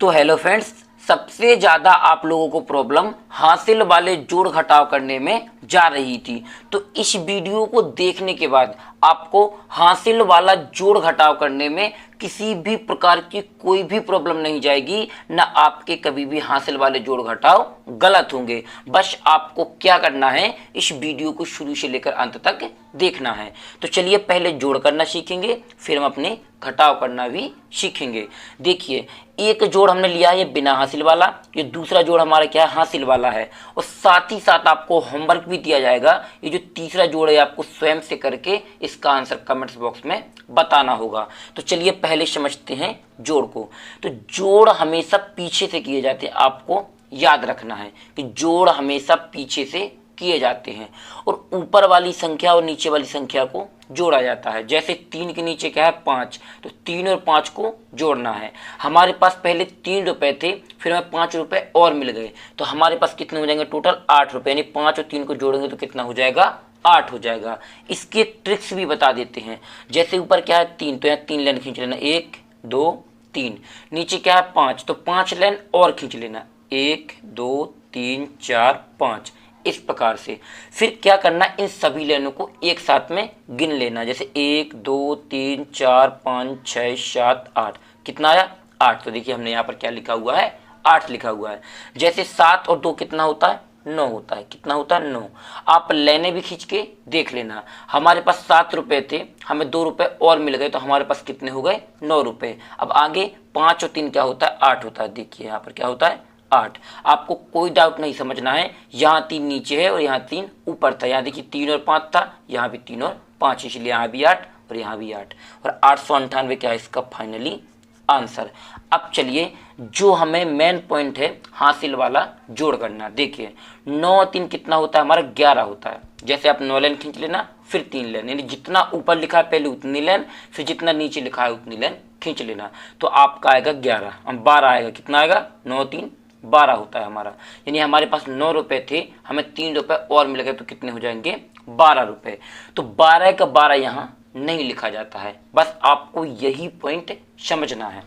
तो hello friends, सबसे ज़्यादा आप लोगों को प्रॉब्लम हासिल वाले जोड़ घटाव करने में जा रही थी। तो इस वीडियो को देखने के बाद आपको हासिल वाला जोड़ घटाव करने में किसी भी प्रकार की कोई भी प्रॉब्लम नहीं जाएगी, ना आपके कभी भी हासिल वाले जोड़ घटाव गलत होंगे। बस आपको क्या करना है, इस वीडियो को शुरू से लेकर अंत तक देखना है। तो चलिए पहले जोड़ करना सीखेंगे, फिर हम अपने घटाव करना भी सीखेंगे। देखिए, एक जोड़ हमने लिया है ये बिना हासिल वाला, ये दूसरा जोड़ हमारा क्या है, हासिल वाला है। और साथ ही साथ आपको होमवर्क भी दिया जाएगा। ये जो तीसरा जोड़ है आपको स्वयं से करके इसका आंसर कमेंट्स बॉक्स में बताना होगा। तो चलिए पहले समझते हैं जोड़ को। तो जोड़ हमेशा पीछे से किए जाते हैं, आपको याद रखना है कि जोड़ हमेशा पीछे से किए जाते हैं और ऊपर वाली संख्या और नीचे वाली संख्या को जोड़ा जाता है। जैसे 3 के नीचे क्या है 5, तो 3 और 5 को जोड़ना है। हमारे पास पहले 3 रुपए थे, फिर हमें 5 रुपए और मिल गए, तो हमारे पास कितने हो जाएंगे टोटल 8 रुपए। यानी 5 और 3 को जोड़ेंगे तो कितना हो जाएगा 8 हो जाएगा। इसके एक ट्रिक्स भी बता देते हैं। जैसे ऊपर क्या है 3, तो यहाँ 3 लाइन खींच लेना, 1 2 3। नीचे क्या है 5, तो 5 लाइन और खींच लेना, 1 2 3 4 5। इस प्रकार से फिर क्या करना, इन सभी लाइनों को एक साथ में गिन लेना। जैसे 1 2 3 4 5 6 7 8। कितना आया 8। तो देखिए हमने यहाँ पर क्या लिखा हुआ है, 8 लिखा हुआ है। जैसे 7 और 2 कितना होता है, 9 होता है। कितना होता है 9। आप लाइनें भी खींच के देख लेना। हमारे पास 7 रुपए थे, हमें 2 रुपए और मिल गए, तो हमारे पास कितने हो गए 9 रुपए। अब आगे 5 और 3 क्या होता है 8 होता है। देखिए यहाँ पर क्या होता है 8। आपको कोई डाउट नहीं समझना है, यहाँ 3 नीचे है और यहाँ 3 ऊपर था। यहाँ देखिए 3 और 5 था, यहाँ भी 3 और 5, इसलिए यहाँ भी 8 और यहाँ भी 8। और 898 क्या है इसका फाइनली आंसर। अब चलिए जो हमें मेन पॉइंट है हासिल वाला जोड़ करना। देखिए 9 और 3 कितना होता है हमारा 11 होता है। जैसे आप 9 लाइन खींच लेना, फिर 3 लाइन, यानी जितना ऊपर लिखा है पहले उतनी लाइन, फिर जितना नीचे लिखा है उतनी लाइन खींच लेना, तो आपका आएगा 11। अब 12 आएगा। कितना आएगा 9 3 12 होता है हमारा। यानी हमारे पास 9 रुपए थे, हमें 3 रुपए और मिल गए, तो कितने हो जाएंगे 12 रुपए। तो 12 का 12 यहाँ नहीं लिखा जाता है। बस आपको यही पॉइंट समझना है।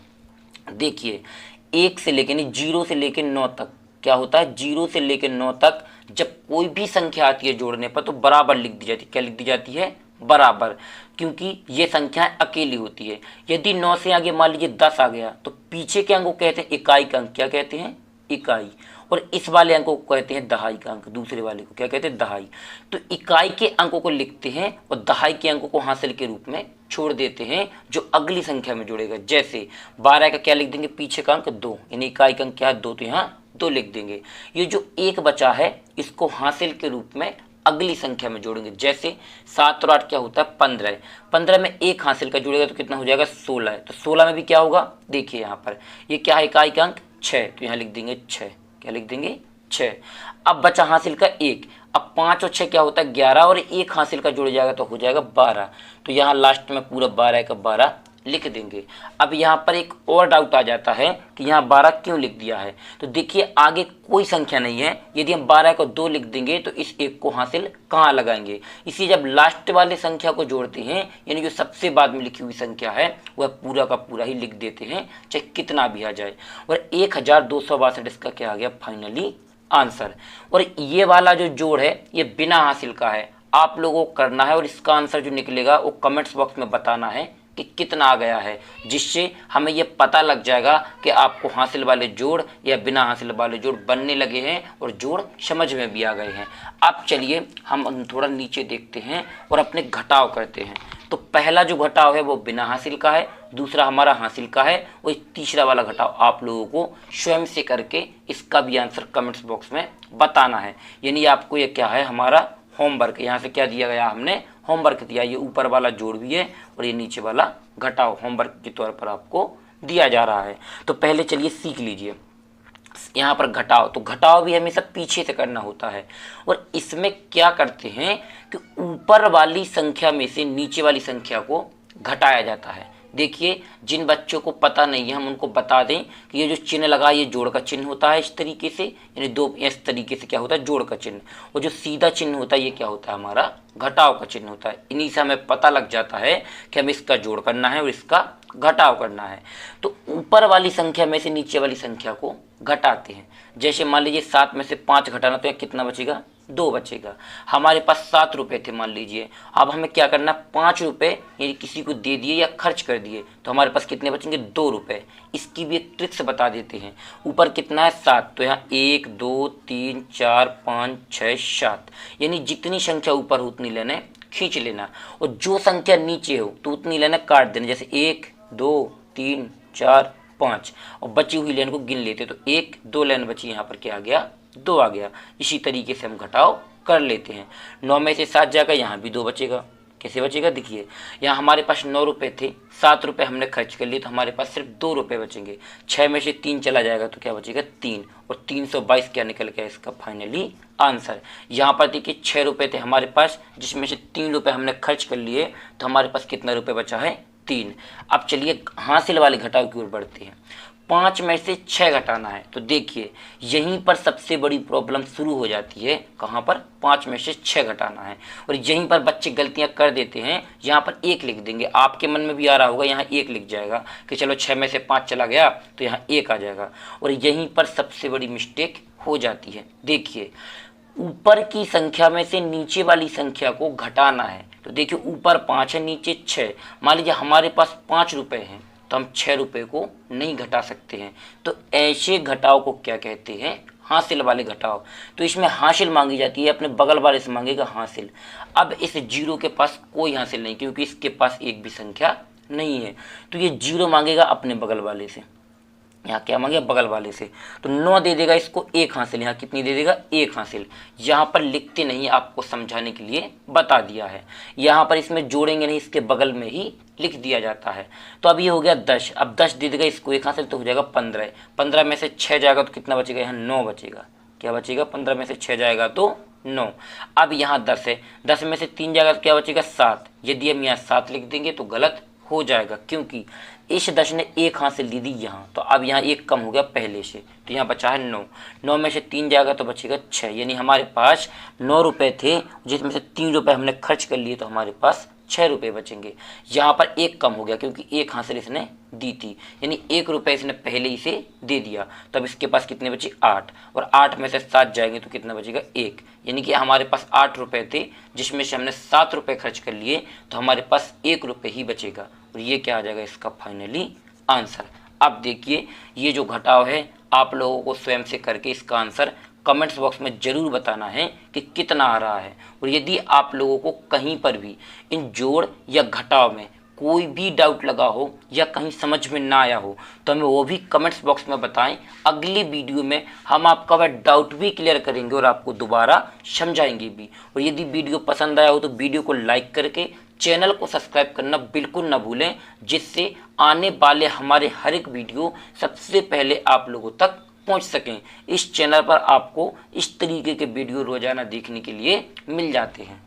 देखिए 1 से लेकर 0 से लेकर 9 तक क्या होता है, 0 से लेकर 9 तक जब कोई भी संख्या आती है जोड़ने पर तो बराबर लिख दी जाती है। क्या लिख दी जाती है, बराबर, क्योंकि ये संख्याएं अकेली होती है। यदि 9 से आगे मान लीजिए 10 आ गया, तो पीछे के अंक को कहते हैं इकाई का अंक। क्या कहते हैं, इकाई। और इस वाले अंकों को कहते हैं दहाई का अंक। दूसरे वाले को क्या कहते हैं, दहाई। तो इकाई के अंकों को लिखते हैं और दहाई के अंकों को हासिल के रूप में छोड़ देते हैं, जो अगली संख्या में जुड़ेगा। जैसे 12 का क्या लिख देंगे, पीछे का अंक 2, यानी इकाई का अंक क्या है 2, तो यहाँ 2 लिख देंगे। ये जो 1 बचा है इसको हासिल के रूप में अगली संख्या में जोड़ेंगे। जैसे 7 और 8 क्या होता है 15 है। 15 में 1 हासिल का जुड़ेगा तो कितना हो जाएगा 16 है। तो 16 में भी क्या होगा, देखिए यहाँ पर ये क्या है, इकाई का अंक 6, तो यहाँ लिख देंगे 6। क्या लिख देंगे 6। अब बचा हासिल का 1। अब 5 और 6 क्या होता है 11, और 1 हासिल का जुड़ जाएगा तो हो जाएगा 12। तो यहाँ लास्ट में पूरा 12 का 12 लिख देंगे। अब यहाँ पर एक और डाउट आ जाता है कि यहाँ 12 क्यों लिख दिया है। तो देखिए आगे कोई संख्या नहीं है, यदि हम 12 को 2 लिख देंगे तो इस 1 को हासिल कहाँ लगाएंगे। इसी जब लास्ट वाले संख्या को जोड़ते हैं, यानी जो सबसे बाद में लिखी हुई संख्या है वह पूरा का पूरा ही लिख देते हैं, चाहे कितना भी आ जाए। और 1262 इसका क्या आ गया फाइनली आंसर। और ये वाला जो जोड़ है ये बिना हासिल का है, आप लोगों को करना है और इसका आंसर जो निकलेगा वो कमेंट्स बॉक्स में बताना है कि कितना आ गया है, जिससे हमें ये पता लग जाएगा कि आपको हासिल वाले जोड़ या बिना हासिल वाले जोड़ बनने लगे हैं और जोड़ समझ में भी आ गए हैं। अब चलिए हम थोड़ा नीचे देखते हैं और अपने घटाव करते हैं। तो पहला जो घटाव है वो बिना हासिल का है, दूसरा हमारा हासिल का है, और तीसरा वाला घटाव आप लोगों को स्वयं से करके इसका भी आंसर कमेंट्स बॉक्स में बताना है। यानी आपको ये क्या है, हमारा होमवर्क। यहाँ से क्या दिया गया, हमने होमवर्क दिया। ये ऊपर वाला जोड़ भी है और ये नीचे वाला घटाव होमवर्क के तौर पर आपको दिया जा रहा है। तो पहले चलिए सीख लीजिए। यहाँ पर घटाव, तो घटाव भी हमेशा पीछे से करना होता है। और इसमें क्या करते हैं कि ऊपर वाली संख्या में से नीचे वाली संख्या को घटाया जाता है। देखिए जिन बच्चों को पता नहीं है हम उनको बता दें कि ये जो चिन्ह लगा ये जोड़ का चिन्ह होता है इस तरीके से, यानी दो इस तरीके से क्या होता है जोड़ का चिन्ह, और जो सीधा चिन्ह होता है ये क्या होता है हमारा घटाव का चिन्ह होता है। इन्हीं से हमें पता लग जाता है कि हमें इसका जोड़ करना है और इसका घटाव करना है। तो ऊपर वाली संख्या में से नीचे वाली संख्या को घटाते हैं। जैसे मान लीजिए 7 में से 5 घटाना तो कितना बचेगा, 2 बचेगा। हमारे पास 7 रुपए थे मान लीजिए, अब हमें क्या करना, 5 रुपए यदि किसी को दे दिए या खर्च कर दिए तो हमारे पास कितने बचेंगे, 2 रुपए। इसकी भी एक ट्रिक्स बता देते हैं। ऊपर कितना है 7, तो यहाँ 1 2 3 4 5 6 7, यानी जितनी संख्या ऊपर हो उतनी लेना खींच लेना, और जो संख्या नीचे हो तो उतनी लेना काट देना। जैसे 1 2 3 4 5, और बची हुई लाइन को गिन लेते, तो 1 2 लाइन बची, यहाँ पर क्या आ गया, 2 आ गया। इसी तरीके से हम घटाव कर लेते हैं। 9 में से 7 जाएगा, यहाँ भी 2 बचेगा। कैसे बचेगा, देखिए यहाँ हमारे पास 9 रुपए थे, 7 रुपए हमने खर्च कर लिए तो हमारे पास सिर्फ 2 रुपए बचेंगे। 6 में से 3 चला जाएगा तो क्या बचेगा, 3, और 322 क्या निकल गया इसका फाइनली आंसर। यहाँ पर देखिए 6 रुपए थे हमारे पास, जिसमें से 3 रुपए हमने खर्च कर लिए तो हमारे पास कितना रुपए बचा है, 3। अब चलिए हासिल वाले घटाव की ओर बढ़ते हैं। 5 में से 6 घटाना है, तो देखिए यहीं पर सबसे बड़ी प्रॉब्लम शुरू हो जाती है। कहाँ पर, 5 में से 6 घटाना है, और यहीं पर बच्चे गलतियां कर देते हैं। यहाँ पर 1 लिख देंगे, आपके मन में भी आ रहा होगा यहाँ 1 लिख जाएगा कि चलो 6 में से 5 चला गया तो यहाँ 1 आ जाएगा, और यहीं पर सबसे बड़ी मिस्टेक हो जाती है। देखिए ऊपर की संख्या में से नीचे वाली संख्या को घटाना है, तो देखिए ऊपर 5 है नीचे 6। मान लीजिए हमारे पास 5 रुपए हैं तो हम 6 रुपए को नहीं घटा सकते हैं, तो ऐसे घटाव को क्या कहते हैं, हासिल वाले घटाव। तो इसमें हासिल मांगी जाती है, अपने बगल वाले से मांगेगा हासिल। अब इस जीरो के पास कोई हासिल नहीं, क्योंकि इसके पास एक भी संख्या नहीं है, तो ये जीरो मांगेगा अपने बगल वाले से। यहाँ क्या मांगे, बगल वाले से, तो 9 दे देगा इसको 1 हासिल। यहाँ कितनी दे देगा, 1 हासिल। यहाँ पर लिखते नहीं, आपको समझाने के लिए बता दिया है। यहाँ पर इसमें जोड़ेंगे नहीं, इसके बगल में ही लिख दिया जाता है। तो अब ये हो गया 10, अब 10 दे देगा इसको 1 हासिल तो हो जाएगा 15। 15 में से 6 जाएगा तो कितना बचेगा, यहाँ 9 बचेगा। क्या बचेगा, 15 में से 6 जाएगा तो 9। अब यहाँ 10 है, 10 में से 3 जाएगा तो क्या बचेगा, 7। यदि हम यहाँ 7 लिख देंगे तो गलत हो जाएगा, क्योंकि इस 10 ने 1 हासिल दे दी यहाँ, तो अब यहाँ 1 कम हो गया पहले से, तो यहाँ बचा है 9। 9 में से 3 जाएगा तो बचेगा 6, यानी हमारे पास 9 रुपए थे, जिसमें से 3 रुपए हमने खर्च कर लिए, तो हमारे पास 6 रुपए बचेंगे। यहाँ पर 1 कम हो गया क्योंकि 1 हासिल इसने दी थी, यानी 1 रुपए इसने पहले ही से दे दिया, तब इसके पास कितने बचे, 8, और 8 में से 7 जाएंगे तो कितना बचेगा, 1। यानी कि हमारे पास 8 रुपए थे, जिसमें से हमने 7 रुपए खर्च कर लिए, तो हमारे पास 1 रुपए ही बचेगा, और ये क्या आ जाएगा इसका फाइनली आंसर। अब देखिए ये जो घटाव है आप लोगों को स्वयं से करके इसका आंसर कमेंट्स बॉक्स में जरूर बताना है कि कितना आ रहा है। और यदि आप लोगों को कहीं पर भी इन जोड़ या घटाव में कोई भी डाउट लगा हो या कहीं समझ में ना आया हो तो हमें वो भी कमेंट्स बॉक्स में बताएं। अगली वीडियो में हम आपका वह डाउट भी क्लियर करेंगे और आपको दोबारा समझाएंगे भी। और यदि वीडियो पसंद आया हो तो वीडियो को लाइक करके चैनल को सब्सक्राइब करना बिल्कुल ना भूलें, जिससे आने वाले हमारे हर एक वीडियो सबसे पहले आप लोगों तक पहुंच सकें। इस चैनल पर आपको इस तरीके के वीडियो रोजाना देखने के लिए मिल जाते हैं।